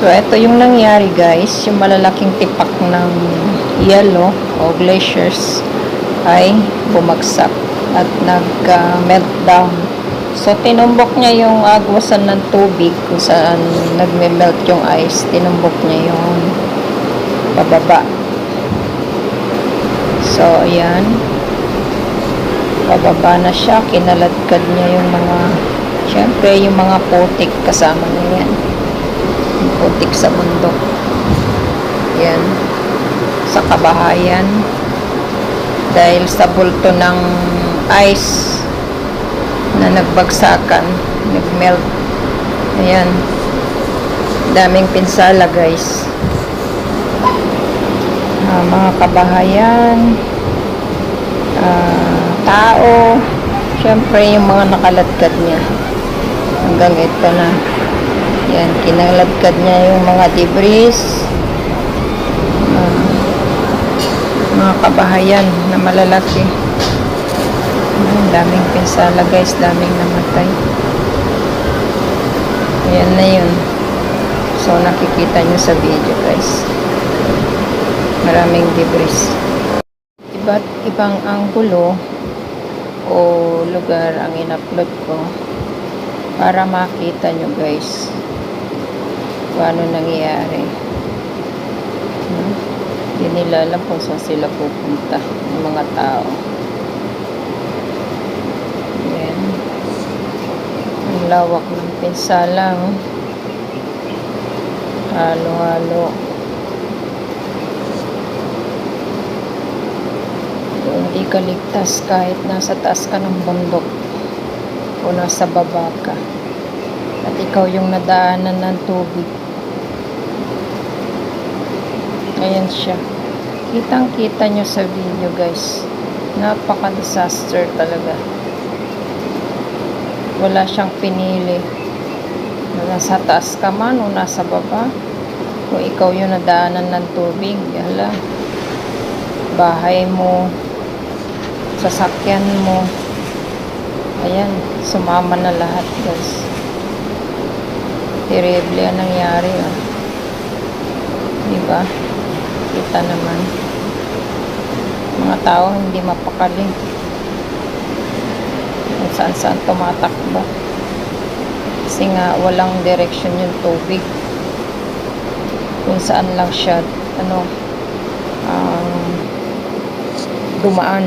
So, ito yung nangyari guys, yung malalaking tipak ng yellow o glaciers ay bumagsak at nag-meltdown. So, tinumbok niya yung agwasan ng tubig kung saan nagme-melt yung ice. Tinumbok niya yung pababa. So, ayan. Pababa na siya. Kinaladkad niya yung mga, syempre, yung mga putik kasama na yan. Yung putik sa bundok. Yan. Sa kabahayan. Dahil sa bulto ng ice na nagbagsakan, nagmelt. Ayan. Daming pinsala, guys. Mga kabahayan, tao, syempre yung mga nakaladkad niya. Hanggang ito na. Yan, kinaladkad niya yung mga debris. Mga kabahayan na malalaki. Daming pinsala guys, daming namatay. Ayan na yun. So nakikita nyo sa video guys. Maraming debris. Iba't ibang anggulo o lugar ang in-upload ko para makita nyo guys paano nangyayari. Hindi nila alam kung saan sila pupunta ng mga tao. Ayan. Ang lawak ng pinsala. Halo-halo. Hindi ka ligtas kahit nasa taas ka ng bundok o nasa baba ka. At ikaw yung nadaanan ng tubig. Ayan siya. Kitang-kita nyo sa video guys. Napaka-disaster talaga. Wala siyang pinili. Nasa taas ka man o nasa baba. Kung ikaw yung nadaanan ng tubig, hala. Bahay mo, sasakyan mo. Ayan, sumama na lahat guys. Terrible ang nangyari. Diba? Kita naman. Mga tao hindi mapakali. Kung saan-saan tumatakbo. Kasi nga walang direction yung tubig. Kung saan lang siya dumaan.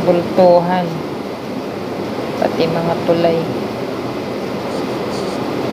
Bultuhan. Pati mga tulay.